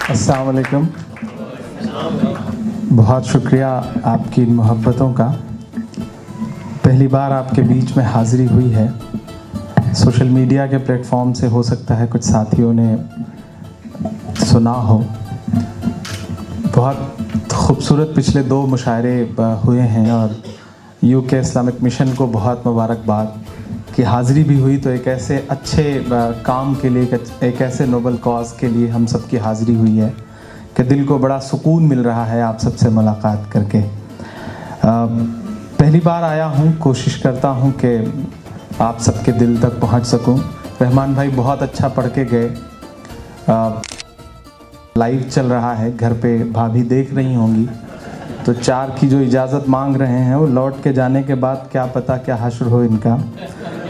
अस्सलाम वालेकुम। बहुत शुक्रिया आपकी इन मोहब्बतों का। पहली बार आपके बीच में हाज़िरी हुई है। सोशल मीडिया के प्लेटफॉर्म से हो सकता है कुछ साथियों ने सुना हो। बहुत खूबसूरत पिछले 2 मुशायरे हुए हैं और यूके इस्लामिक मिशन को बहुत मुबारकबाद कि हाज़िरी भी हुई तो एक ऐसे अच्छे काम के लिए, एक ऐसे नोबल कॉज़ के लिए हम सब की हाज़िरी हुई है कि दिल को बड़ा सुकून मिल रहा है आप सबसे मुलाकात करके। पहली बार आया हूँ, कोशिश करता हूँ कि आप सबके दिल तक पहुँच सकूँ। रहमान भाई बहुत अच्छा पढ़ के गए। लाइव चल रहा है, घर पे भाभी देख रही होंगी, तो 4 की जो इजाज़त मांग रहे हैं वो लौट के जाने के बाद क्या पता क्या हश्र हो इनका।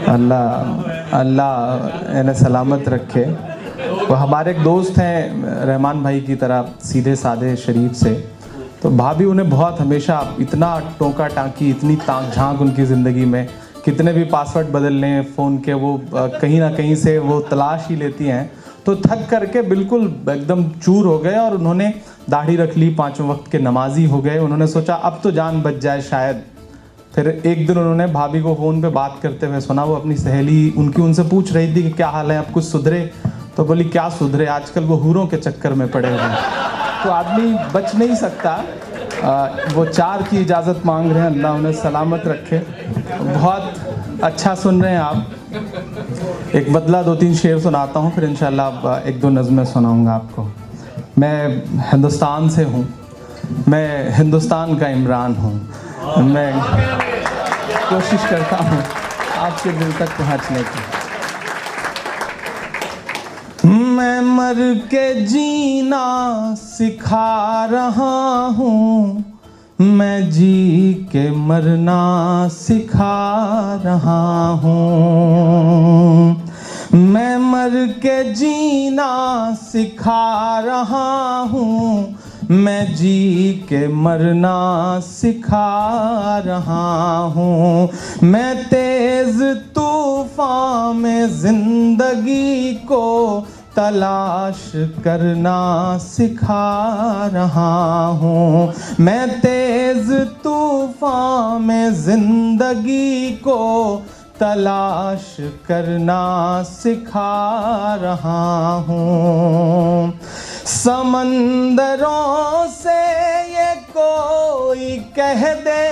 अल्लाह इन्हें सलामत रखे। वो हमारे एक दोस्त हैं रहमान भाई की तरह, सीधे साधे शरीफ से, तो भाभी उन्हें बहुत हमेशा इतना टोका टाँकी, इतनी ताक झांक उनकी ज़िंदगी में, कितने भी पासवर्ड बदल लें फ़ोन के वो कहीं ना कहीं से वो तलाश ही लेती हैं। तो थक करके बिल्कुल एकदम चूर हो गए और उन्होंने दाढ़ी रख ली, 5 वक्त के नमाजी हो गए। उन्होंने सोचा अब तो जान बच जाए शायद। फिर एक दिन उन्होंने भाभी को फ़ोन पे बात करते हुए सुना, वो अपनी सहेली उनसे पूछ रही थी कि क्या हाल है, अब कुछ सुधरे? तो बोली क्या सुधरे, आजकल वो हूरों के चक्कर में पड़े हुए हैं। तो आदमी बच नहीं सकता। वो 4 की इजाज़त मांग रहे हैं, अल्लाह उन्हें सलामत रखे। बहुत अच्छा सुन रहे हैं आप। एक बदला 2-3 शेर सुनाता हूँ, फिर इंशाल्लाह 1-2 नज़में सुनाऊँगा आपको। मैं हिंदुस्तान से हूँ, मैं हिंदुस्तान का इमरान हूँ। मैं कोशिश करता हूँ आपके दिल तक पहुँचने की। मैं मर के जीना सिखा रहा हूँ, मैं जी के मरना सिखा रहा हूँ। मैं मर के जीना सिखा रहा हूँ, मैं जी के मरना सिखा रहा हूँ। मैं तेज़ तूफ़ान में ज़िंदगी को तलाश करना सिखा रहा हूँ। मैं तेज़ तूफ़ान में ज़िंदगी को तलाश करना सिखा रहा हूँ। समंदरों से ये कोई कह दे,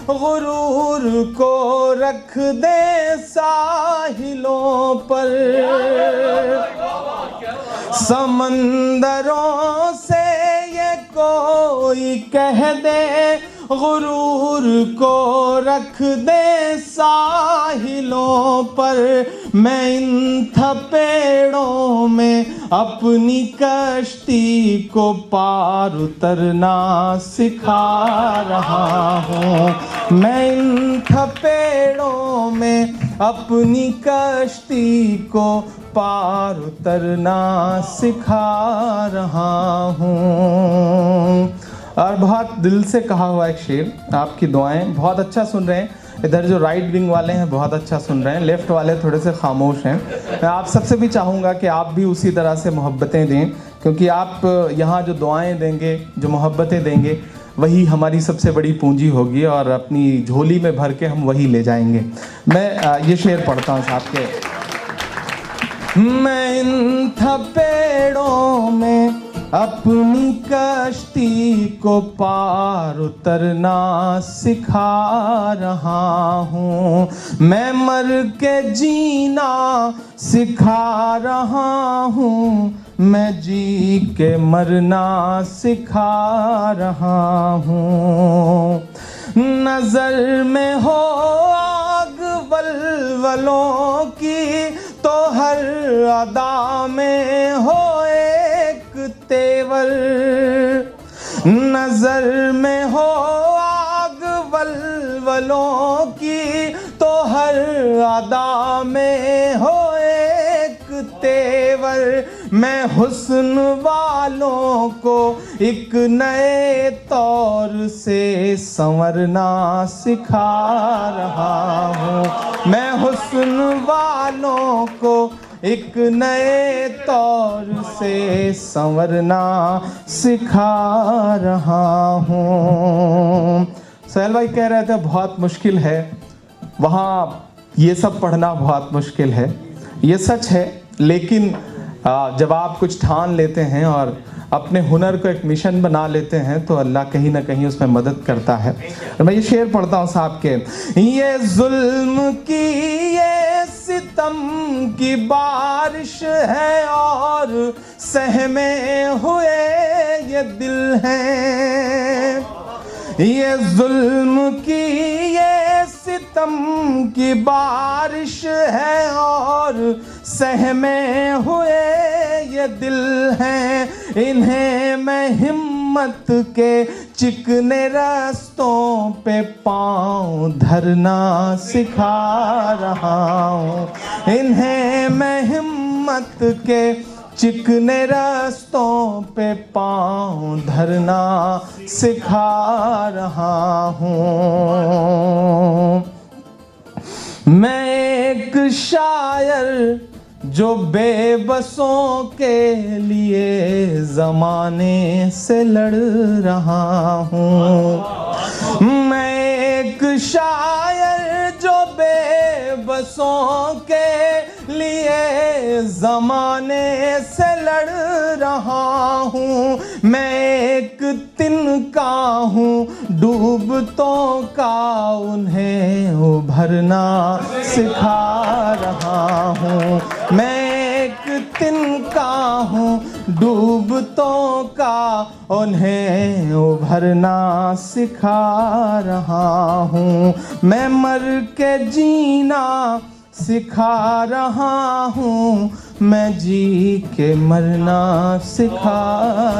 गुरूर को रख दे साहिलों पर। समंदरों से ये कोई कह दे, गुरूर को रख दे साहिलों पर। मैं इन थपेड़ों में अपनी कश्ती को पार उतरना सिखा रहा हूँ। मैं इन थपेड़ों में अपनी कश्ती को पार उतरना सिखा रहा हूँ। और बहुत दिल से कहा हुआ एक शेर। आपकी दुआएं बहुत अच्छा सुन रहे हैं। इधर जो राइट विंग वाले हैं बहुत अच्छा सुन रहे हैं, लेफ़्ट वाले थोड़े से खामोश हैं। मैं आप सबसे भी चाहूँगा कि आप भी उसी तरह से मोहब्बतें दें, क्योंकि आप यहाँ जो दुआएं देंगे, जो मोहब्बतें देंगे, वही हमारी सबसे बड़ी पूंजी होगी और अपनी झोली में भर के हम वही ले जाएंगे। मैं ये शेर पढ़ता हूँ साहब के। मैं इन थपेड़ों में अपनी कश्ती को पार उतरना सिखा रहा हूँ। मैं मर के जीना सिखा रहा हूँ, मैं जी के मरना सिखा रहा हूँ। नज़र में हो आग वलवलों की, तो हर अदा में हो एक तेवर। नज़र में हो आग वलवलों की, तो हर अदा में हो एक तेवर। मैं हुस्न वालों को एक नए तौर से संवरना सिखा रहा हूँ। मैं हुस्न वालों को एक नए तौर से संवरना सिखा रहा हूँ। सोहेल भाई कह रहे थे बहुत मुश्किल है, वहाँ ये सब पढ़ना बहुत मुश्किल है, ये सच है। लेकिन जब आप कुछ ठान लेते हैं और अपने हुनर को एक मिशन बना लेते हैं तो अल्लाह कहीं ना कहीं उसमें मदद करता है। और मैं ये शेर पढ़ता हूँ साहब के, ये जुल्म की ये सितम की बारिश है और सहमे हुए ये दिल हैं। ये जुल्म की ये सितम की बारिश है और सहमे हुए ये दिल हैं। इन्हें मैं हिम्मत के चिकने रास्तों पे पाँव धरना सिखा रहा हूँ। इन्हें मैं हिम्मत के चिकने रास्तों पे पाँव धरना सिखा रहा हूँ। मैं एक शायर जो बेबसों के लिए ज़माने से लड़ रहा हूँ। मैं एक शायर जो बेबसों के लिए ज़माने से लड़ रहा हूँ। मैं एक तिनका हूँ डूबतों का उन्हें उभरना सिखा रहा हूँ। मैं एक तिनका हूँ डूबतों का उन्हें उभरना सिखा रहा हूँ। मैं मर के जीना सिखा रहा हूँ, मैं जी के मरना सिखा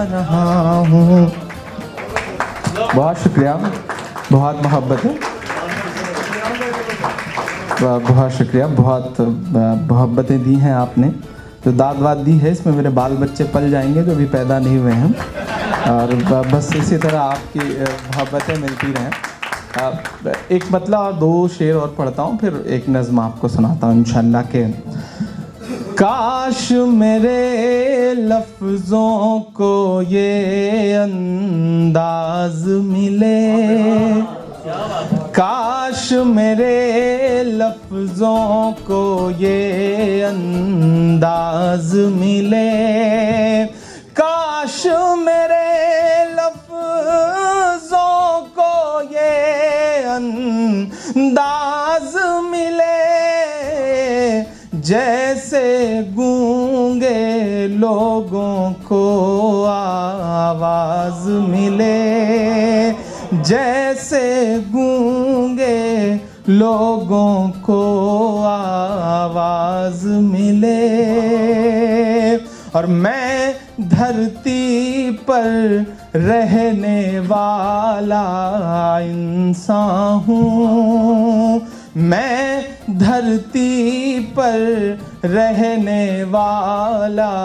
रहा हूँ। बहुत शुक्रिया, बहुत मोहब्बत है, बहुत शुक्रिया, बहुत मोहब्बतें दी हैं आपने। जो दाद वाद दी है इसमें मेरे बाल बच्चे पल जाएंगे जो भी पैदा नहीं हुए हैं, और बस इसी तरह आपकी मोहब्बतें मिलती रहें। एक मतला और दो शेर और पढ़ता हूँ, फिर एक नज़्म आपको सुनाता हूँ इंशाअल्लाह के। काश मेरे लफ्ज़ों को ये अंदाज़ मिले, काश मेरे लफ्ज़ों को ये अंदाज़ मिले, काश मेरे लफ्ज़ों को ये अंदाज़ मिले, जैसे गूंगे लोगों को आवाज़ मिले, जैसे गूंगे लोगों को आवाज़ मिले। और मैं धरती पर रहने वाला इंसान हूँ, मैं धरती पर रहने वाला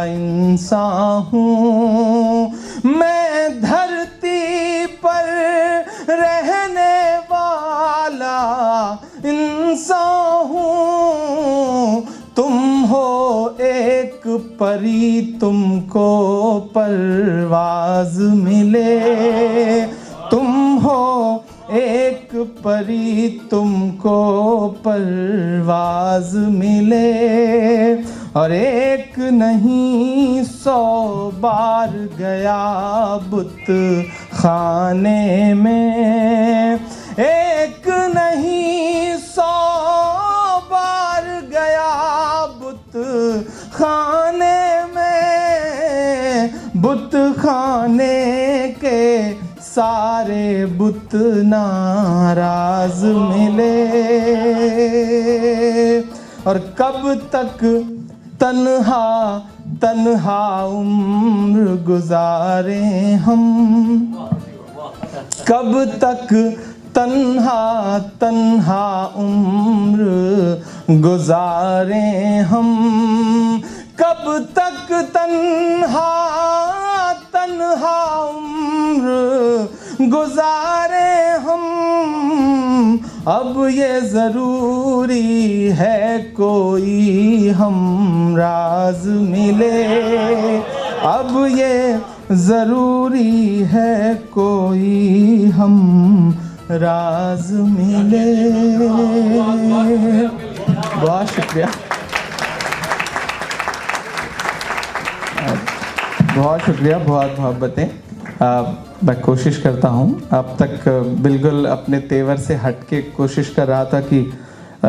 इंसान हूँ, मैं धरती पर रहने वाला इंसान हूँ। तुम हो एक परी तुमको परवाज़ मिले, तुम हो एक परी तुमको परवाज़ मिले। और एक नहीं 100 बार गया बुत खाने में, एक नहीं 100 बार गया बुत खाने में, बुत खाने के सारे बुत नाराज मिले। और कब तक तन्हा तन्हा उम्र गुजारे हम, कब तक तन्हा तन्हा उम्र गुजारे हम, कब तक तन्हा तन्हा उम्र गुजारे हम। अब ये ज़रूरी है कोई हम राज मिले, अब ये ज़रूरी है कोई हम राज मिले। बहुत शुक्रिया, बहुत शुक्रिया, बहुत मोहब्बतें। मैं कोशिश करता हूँ, अब तक बिल्कुल अपने तेवर से हट के कोशिश कर रहा था कि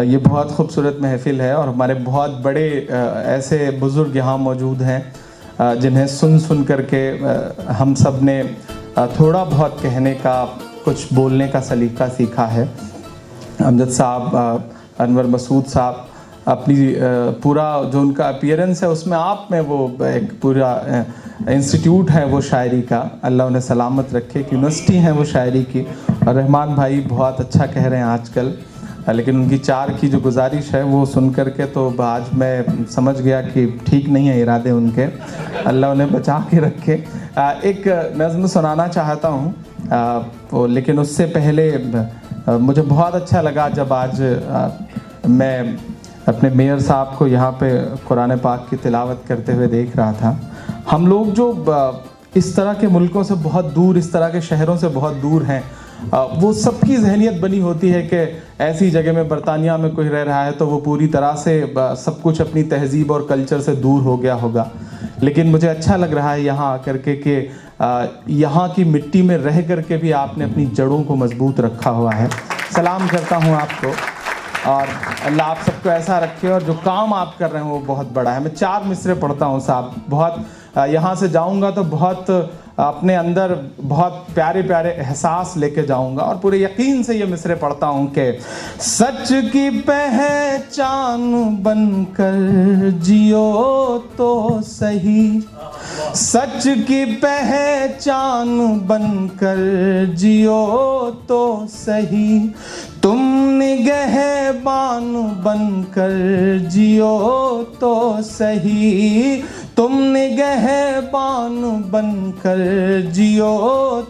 ये बहुत खूबसूरत महफिल है और हमारे बहुत बड़े ऐसे बुज़ुर्ग यहाँ मौजूद हैं जिन्हें सुन करके हम सब ने थोड़ा बहुत कहने का, कुछ बोलने का सलीका सीखा है। अमजद साहब, अनवर मसूद साहब, अपनी पूरा जो उनका अपीयरेंस है उसमें आप में वो एक पूरा इंस्टीट्यूट है वो शायरी का, अल्लाह उन्हें सलामत रखे, कि यूनिवर्सिटी है वो शायरी की। और रहमान भाई बहुत अच्छा कह रहे हैं आजकल, लेकिन उनकी 4 की जो गुजारिश है वो सुन करके तो आज मैं समझ गया कि ठीक नहीं है इरादे उनके, अल्लाह उन्हें बचा के रखे। एक नज़्म सुनाना चाहता हूँ, लेकिन उससे पहले मुझे बहुत अच्छा लगा जब आज मैं अपने मेयर साहब को यहाँ पे कुरान पाक की तिलावत करते हुए देख रहा था। हम लोग जो इस तरह के मुल्कों से बहुत दूर, इस तरह के शहरों से बहुत दूर हैं, वो सबकी जहनीत बनी होती है कि ऐसी जगह में बरतानिया में कोई रह रहा है तो वो पूरी तरह से सब कुछ अपनी तहजीब और कल्चर से दूर हो गया होगा। लेकिन मुझे अच्छा लग रहा है यहाँ आकर के कि यहाँ की मिट्टी में रह कर के भी आपने अपनी जड़ों को मजबूत रखा हुआ है। सलाम करता हूँ आपको और अल्लाह आप सबको ऐसा रखे, और जो काम आप कर रहे हैं वो बहुत बड़ा है। मैं 4 मिसरे पढ़ता हूँ साहब, बहुत यहाँ से जाऊँगा तो बहुत अपने अंदर बहुत प्यारे प्यारे एहसास लेके जाऊँगा, और पूरे यकीन से ये मिसरे पढ़ता हूँ कि सच की पहचान बनकर जियो तो सही, सच की पहचान बनकर जियो तो सही, तुम निगहबान बनकर जियो तो सही, तुम निगहबान बनकर जियो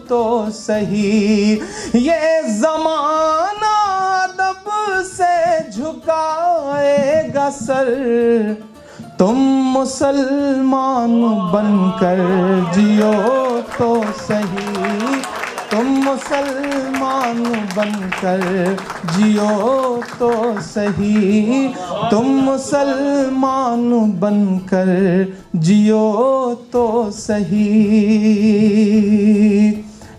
तो सही। ये ज़माना अदब से झुकाएगा सर, तुम मुसलमान बनकर जियो तो सही, तुम मुसलमान बनकर जियो तो सही, तुम मुसलमान बनकर जियो तो सही।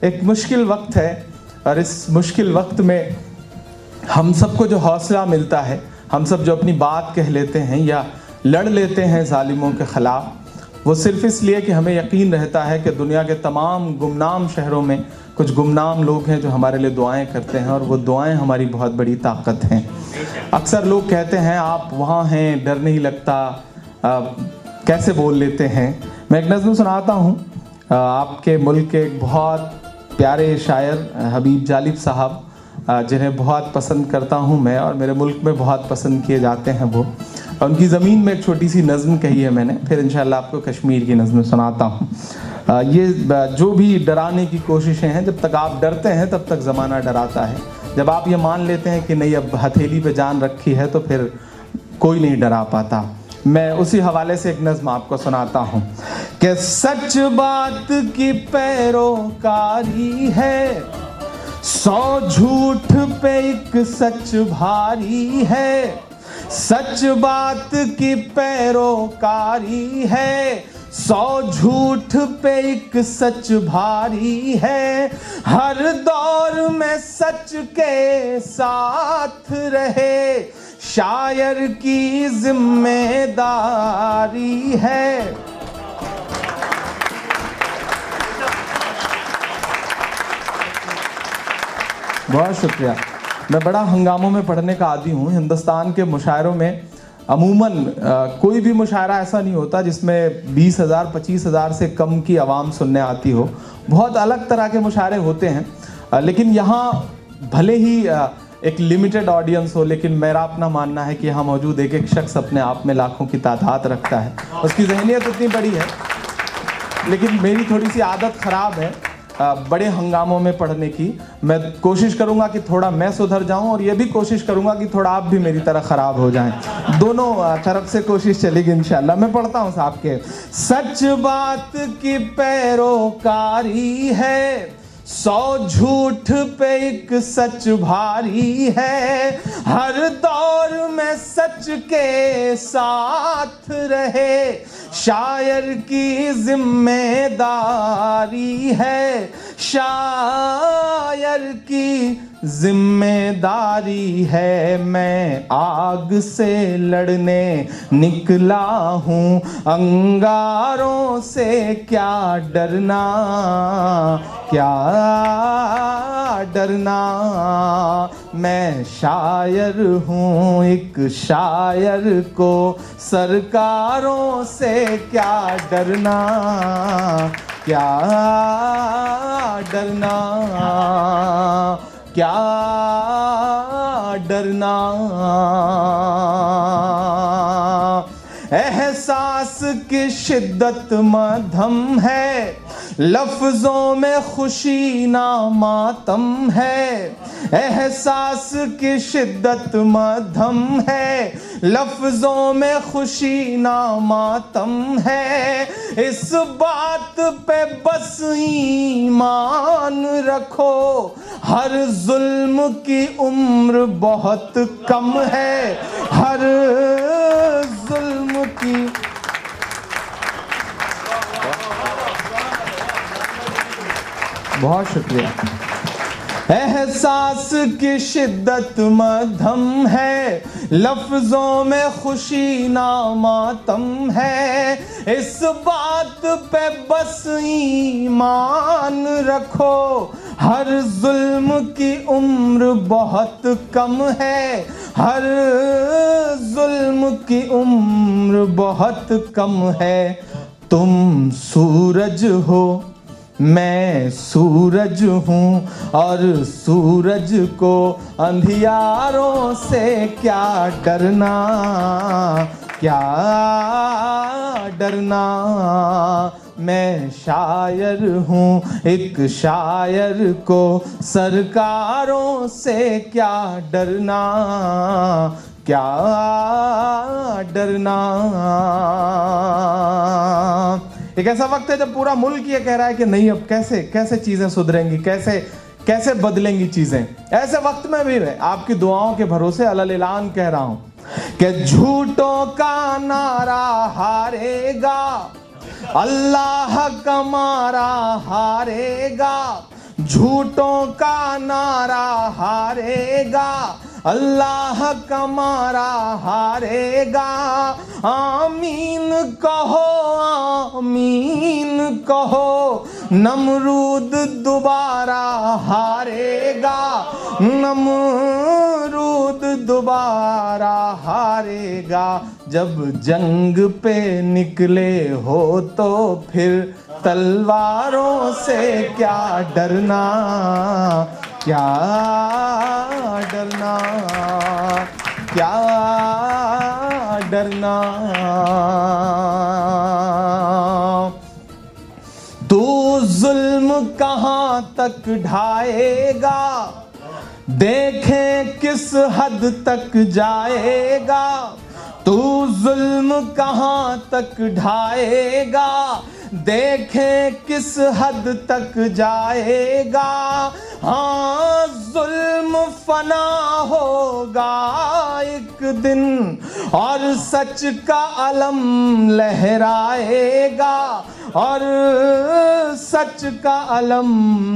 एक मुश्किल वक्त है, और इस मुश्किल वक्त में हम सबको जो हौसला मिलता है, हम सब जो अपनी बात कह लेते हैं या लड़ लेते हैं जालिमों के ख़िलाफ़, वो सिर्फ़ इसलिए कि हमें यकीन रहता है कि दुनिया के तमाम गुमनाम शहरों में कुछ गुमनाम लोग हैं जो हमारे लिए दुआएं करते हैं, और वो दुआएं हमारी बहुत बड़ी ताकत हैं। अक्सर लोग कहते हैं आप वहाँ हैं, डर नहीं लगता, कैसे बोल लेते हैं। मैं एक नज़्म सुनाता हूँ, आपके मुल्क के एक बहुत प्यारे शायर हबीब जालिब साहब, जिन्हें बहुत पसंद करता हूँ मैं, और मेरे मुल्क में बहुत पसंद किए जाते हैं वो। उनकी ज़मीन में एक छोटी सी नज़्म कही है मैंने, फिर इंशाल्लाह आपको कश्मीर की नज़्म सुनाता हूँ। ये जो भी डराने की कोशिशें हैं, जब तक आप डरते हैं तब तक ज़माना डराता है। जब आप ये मान लेते हैं कि नहीं अब हथेली पे जान रखी है, तो फिर कोई नहीं डरा पाता। मैं उसी हवाले से एक नज़्म आपको सुनाता हूँ कि सच बात की पैरोकारी है, 100 झूठ पे एक सच भारी है, सच बात की पैरोकारी है, 100 झूठ पे एक सच भारी है, हर दौर में सच के साथ रहे शायर की जिम्मेदारी है। बहुत शुक्रिया। मैं बड़ा हंगामों में पढ़ने का आदी हूँ। हिंदुस्तान के मुशायरों में अमूमन कोई भी मुशायरा ऐसा नहीं होता जिसमें 20,000 25,000 से कम की आवाम सुनने आती हो। बहुत अलग तरह के मुशायरे होते हैं, लेकिन यहाँ भले ही एक लिमिटेड ऑडियंस हो, लेकिन मेरा अपना मानना है कि यहाँ मौजूद एक एक शख्स अपने आप में लाखों की तादाद रखता है, उसकी ज़हनियत इतनी बड़ी है। लेकिन मेरी थोड़ी सी आदत ख़राब है, बड़े हंगामों में पढ़ने की। मैं कोशिश करूंगा कि थोड़ा मैं सुधर जाऊं और ये भी कोशिश करूंगा कि थोड़ा आप भी मेरी तरह खराब हो जाएं। दोनों तरफ से कोशिश चलेगी इंशाल्लाह। मैं पढ़ता हूं साहब के। सच बात की पैरोकारी है, 100 झूठ पे एक सच भारी है, हर दौर में सच के साथ रहे, शायर की जिम्मेदारी है, शायर की जिम्मेदारी है। मैं आग से लड़ने निकला हूँ, अंगारों से क्या डरना, क्या डरना। मैं शायर हूँ, एक शायर को सरकारों से क्या डरना, क्या डरना, क्या डरना। एहसास की शिद्दत मध्यम है, लफ्जों में खुशी ना मातम है। एहसास की शिद्दत मध्यम है, लफ्जों में खुशी ना मातम है। इस बात पे बस ईमान रखो, हर जुल्म की उम्र बहुत कम है, हर जुल्म की। बहुत शुक्रिया। एहसास की शिद्दत मध्यम है, लफ्जों में खुशी ना मातम है। इस बात पे बस ईमान रखो, हर जुल्म की उम्र बहुत कम है, हर जुल्म की उम्र बहुत कम है। तुम सूरज हो, मैं सूरज हूँ, और सूरज को अंधियारों से क्या डरना, क्या डरना। मैं शायर हूँ, एक शायर को सरकारों से क्या डरना, क्या डरना। एक ऐसा वक्त है जब पूरा मुल्क ये कह रहा है कि नहीं, अब कैसे कैसे चीजें सुधरेंगी, कैसे कैसे बदलेंगी चीजें। ऐसे वक्त में भी मैं आपकी दुआओं के भरोसे अलल ऐलान कह रहा हूं कि झूठों का नारा हारेगा, अल्लाह का मारा हारेगा। झूठों का नारा हारेगा, अल्लाह का मारा हारेगा। आमीन कहो, आमीन कहो, नमरूद दोबारा हारेगा, नमरूद दोबारा हारेगा। जब जंग पे निकले हो तो फिर तलवारों से क्या डरना, क्या डरना, क्या डरना। तू जुल्म कहाँ तक ढाएगा, देखें किस हद तक जाएगा। तू जुल्म कहाँ तक ढाएगा, देखें किस हद तक जाएगा। हाँ, जुल्म फना होगा एक दिन, और सच का अलम लहराएगा, और सच का अलम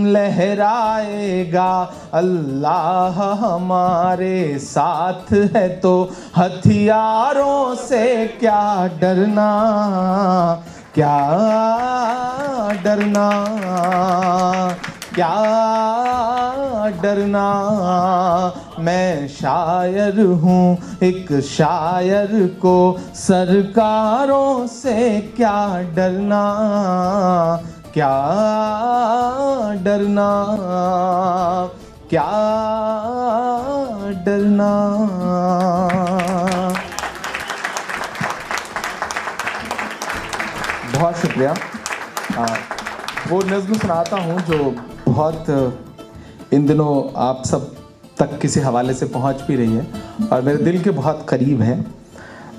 लहराएगा। अल्लाह हमारे साथ है तो हथियारों से क्या डरना, क्या डरना, क्या डरना। मैं शायर हूँ, एक शायर को सरकारों से क्या डरना, क्या डरना, क्या डरना। बहुत शुक्रिया। वो नज़्म सुनाता हूँ जो बहुत इन दिनों आप सब तक किसी हवाले से पहुँच भी रही है और मेरे दिल के बहुत करीब है।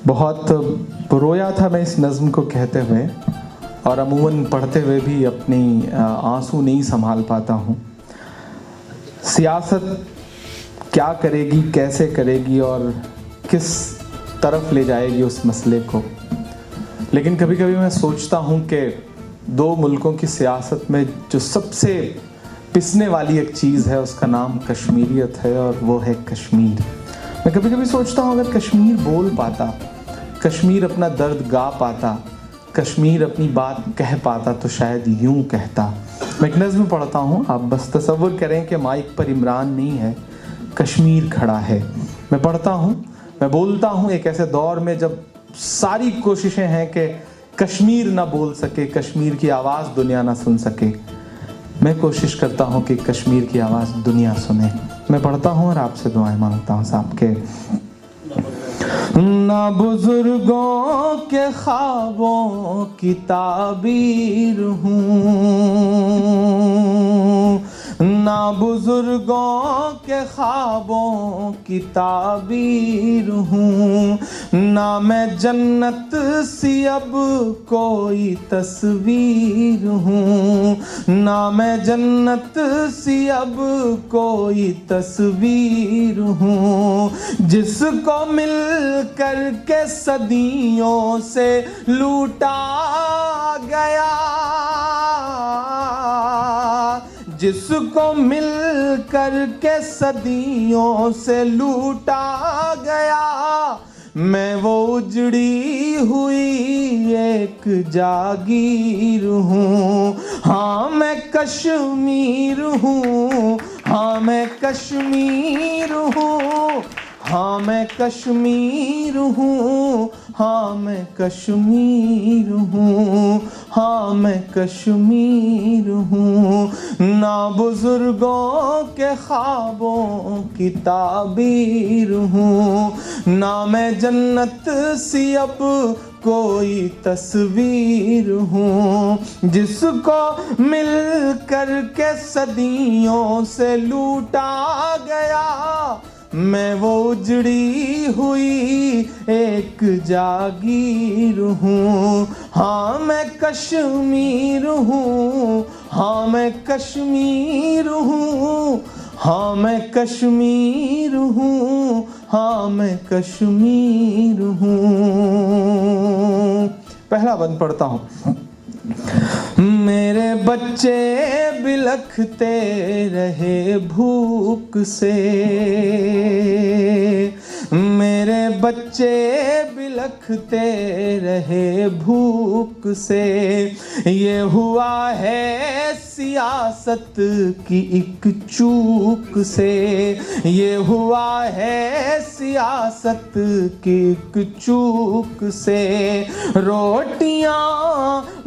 बहुत रोया था मैं इस नज़्म को कहते हुए और अमूमन पढ़ते हुए भी अपनी आंसू नहीं संभाल पाता हूँ। सियासत क्या करेगी, कैसे करेगी और किस तरफ ले जाएगी उस मसले को, लेकिन कभी कभी मैं सोचता हूँ कि दो मुल्कों की सियासत में जो सबसे पिसने वाली एक चीज़ है उसका नाम कश्मीरियत है और वो है कश्मीर। मैं कभी कभी सोचता हूँ अगर कश्मीर बोल पाता, कश्मीर अपना दर्द गा पाता, कश्मीर अपनी बात कह पाता तो शायद यूं कहता। मैं एक नज़्म पढ़ता हूँ, आप बस तसव्वुर करें कि माइक पर इमरान नहीं है, कश्मीर खड़ा है। मैं पढ़ता हूँ, मैं बोलता हूँ एक ऐसे दौर में जब सारी कोशिशें हैं कि कश्मीर ना बोल सके, कश्मीर की आवाज़ दुनिया ना सुन सके। मैं कोशिश करता हूँ कि कश्मीर की आवाज़ दुनिया सुने। मैं पढ़ता हूँ और आपसे दुआएं मांगता हूँ साहब के। ना बुजुर्गों के ख्वाबों की ताबीर हूँ, ना बुजुर्गों के ख्वाबों की ताबीर हूँ, ना मैं जन्नत सी अब कोई तस्वीर हूँ, ना मैं जन्नत सी अब कोई तस्वीर हूँ, जिसको मिल करके सदियों से लूटा गया, जिसको मिल करके सदियों से लूटा गया। मैं वो उजड़ी हुई एक जागीर हूँ, हाँ मैं कश्मीर हूँ, हाँ मैं कश्मीर हूँ, हाँ मैं कश्मीर हूँ, हाँ मैं कश्मीर हूँ, हाँ मैं कश्मीर हूँ। ना बुजुर्गों के ख्वाबों की ताबीर हूँ, ना मैं जन्नत सी अब कोई तस्वीर हूँ, जिसको मिल करके सदियों से लूटा गया। मैं वो उजड़ी हुई एक जागीर हूँ, हाँ मैं कश्मीर हूँ, हाँ मैं कश्मीर हूँ, हाँ मैं कश्मीर हूँ, हाँ मैं कश्मीर हूँ। पहला बंद पढ़ता हूँ। मेरे बच्चे बिलखते रहे भूख से, मेरे बच्चे बिलखते रहे भूख से, ये हुआ है सियासत की एक चूक से, ये हुआ है सियासत की एक चूक से। रोटियां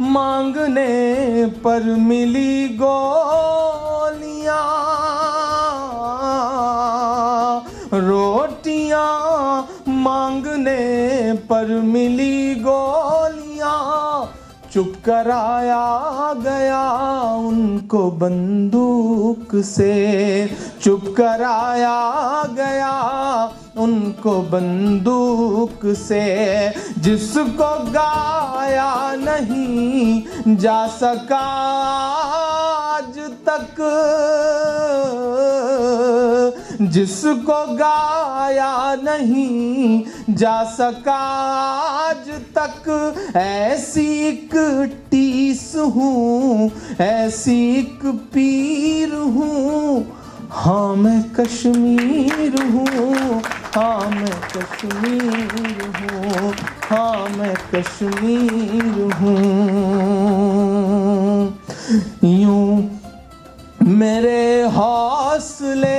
मांगने पर मिली गोलियां, रोटियां मांगने पर मिली गोलियां, चुप कराया गया उनको बंदूक से, चुप कराया गया उनको बंदूक से। जिसको गाया नहीं जा सका आज तक, जिसको गाया नहीं जा सका आज तक, ऐसी एक टीस हूँ, ऐसी एक पीर हूँ, हाँ मैं कश्मीर हूँ, हाँ मैं कश्मीर हूँ, हाँ मैं कश्मीर हूँ। यूं मेरे हौसले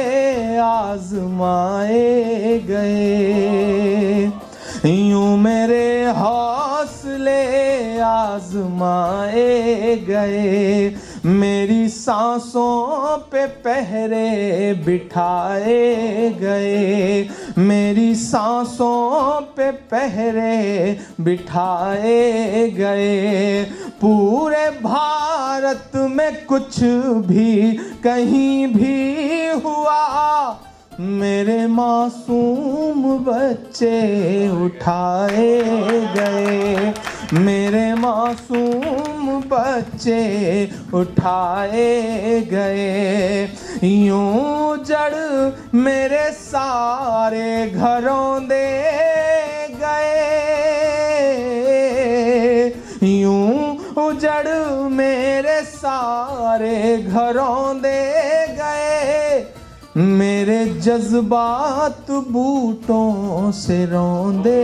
आजमाए गए, यूं मेरे हौसले आजमाए गए, मेरी सांसों पे पहरे बिठाए गए, मेरी सांसों पे पहरे बिठाए गए। पूरे भारत भारत में कुछ भी कहीं भी हुआ, मेरे मासूम बच्चे उठाए गए, मेरे मासूम बच्चे उठाए गए। यूं जड़ मेरे सारे घरों दे गए, यूं उजड़ मेरे सारे घरों दे गए, मेरे जज्बात बूटों से रौंदे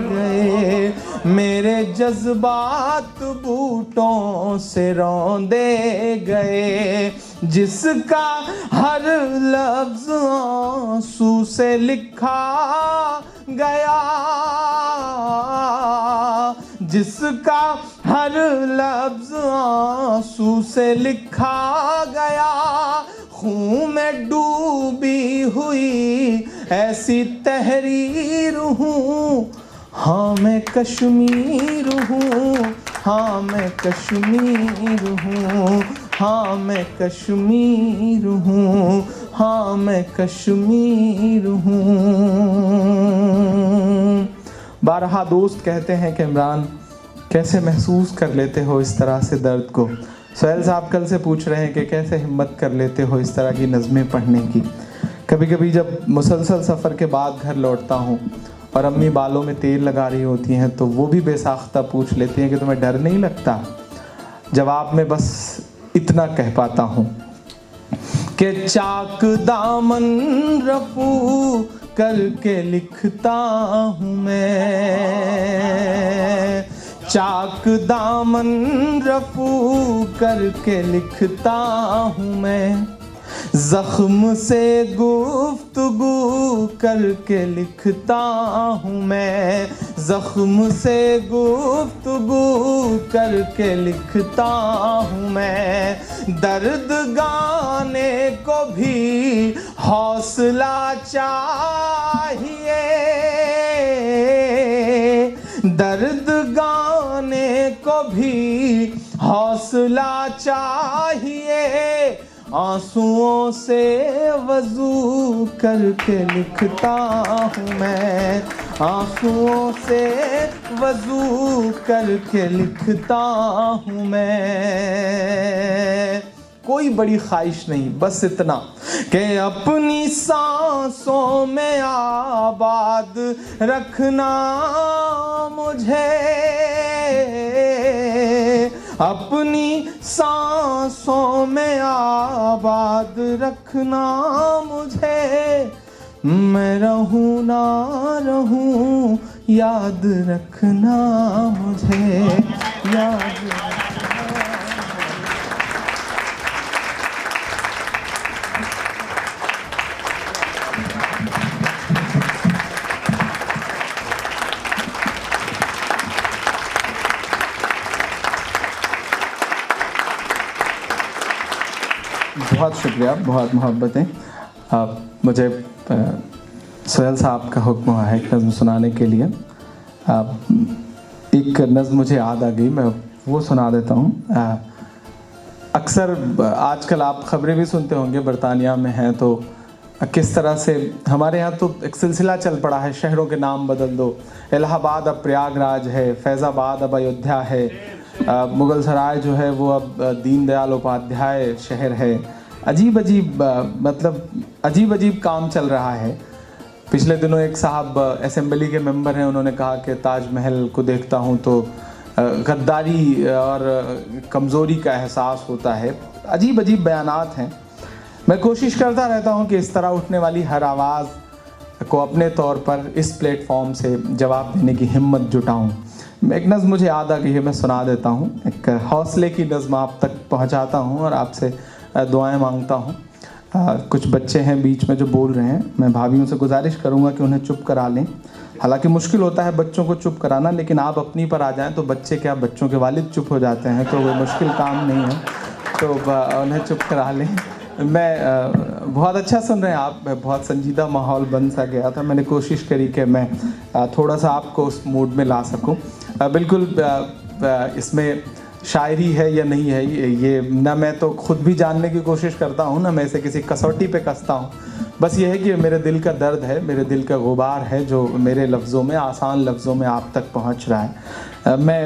गए, मेरे जज्बात बूटों से रौंदे गए। जिसका हर लफ्ज आंसू से लिखा गया, जिसका हर लफ्ज आंसू से लिखा गया, खून में डूबी हुई ऐसी तहरीर हूँ, हाँ मैं कश्मीर हूँ, हाँ मैं कश्मीर हूँ, हाँ मैं कश्मीर हूँ, हाँ मैं कश्मीर हूँ। बारहा दोस्त कहते हैं कि इमरान कैसे महसूस कर लेते हो इस तरह से दर्द को। सोहेल साहब कल से पूछ रहे हैं कि कैसे हिम्मत कर लेते हो इस तरह की नज़में पढ़ने की। कभी कभी जब मुसलसल सफ़र के बाद घर लौटता हूँ और अम्मी बालों में तेल लगा रही होती हैं तो वो भी बेसाख्ता पूछ लेती हैं कि तुम्हें डर नहीं लगता। जवाब में बस इतना कह पाता हूँ कि चाक दामन रफू करके लिखता हूँ मैं, चाक दामन रफू करके लिखता हूँ मैं, जख्म से गुफ्तगू करके लिखता हूँ मैं, जख्म से गुफ्तगू करके लिखता हूँ मैं। दर्द गाने को भी हौसला चाहिए, दर्द गाने को भी हौसला चाहिए, आंसुओं से वज़ू करके लिखता हूँ मैं, आंसुओं से वज़ू करके लिखता हूँ मैं। कोई बड़ी ख्वाहिश नहीं, बस इतना कि अपनी सांसों में आबाद रखना मुझे, अपनी सांसों में आबाद रखना मुझे, मैं रहूं ना रहूं याद रखना मुझे, याद रखना। बहुत शुक्रिया, बहुत मोहब्बतें। मुझे सोहेल साहब का हुक्म हुआ है एक नज़्म सुनाने के लिए। एक नज़्म मुझे याद आ गई, मैं वो सुना देता हूँ। अक्सर आजकल आप ख़बरें भी सुनते होंगे, बरतानिया में हैं तो किस तरह से हमारे यहाँ तो एक सिलसिला चल पड़ा है, शहरों के नाम बदल दो। इलाहाबाद अब प्रयागराज है, फैज़ाबाद अब अयोध्या है, मुग़ल सराय जो है वो अब दीन दयाल उपाध्याय शहर है। अजीब अजीब मतलब अजीब अजीब काम चल रहा है। पिछले दिनों एक साहब असेंबली के मेंबर हैं, उन्होंने कहा कि ताजमहल को देखता हूँ तो गद्दारी और कमज़ोरी का एहसास होता है। अजीब अजीब बयानात हैं। मैं कोशिश करता रहता हूँ कि इस तरह उठने वाली हर आवाज़ को अपने तौर पर इस प्लेटफॉर्म से जवाब देने की हिम्मत जुटाऊँ। एक नज़्म मुझे याद आ गई है, मैं सुना देता हूँ। एक हौसले की नज़्म आप तक पहुँचाता हूँ और आपसे दुआएं मांगता हूँ। कुछ बच्चे हैं बीच में जो बोल रहे हैं, मैं भाभियों से गुजारिश करूँगा कि उन्हें चुप करा लें। हालांकि मुश्किल होता है बच्चों को चुप कराना, लेकिन आप अपनी पर आ जाएं तो बच्चे क्या, बच्चों के वालिद चुप हो जाते हैं, तो वो मुश्किल काम नहीं है, तो उन्हें चुप करा लें। मैं बहुत अच्छा सुन रहे हैं आप, बहुत संजीदा माहौल बन सा गया था। मैंने कोशिश करी कि मैं थोड़ा सा आपको उस मूड में ला सकूं। बिल्कुल इसमें शायरी है या नहीं है, ये ना मैं तो खुद भी जानने की कोशिश करता हूँ, ना मैं इसे किसी कसौटी पे कसता हूँ। बस ये है कि मेरे दिल का दर्द है, मेरे दिल का गुबार है, जो मेरे लफ्ज़ों में, आसान लफ्ज़ों में आप तक पहुँच रहा है। मैं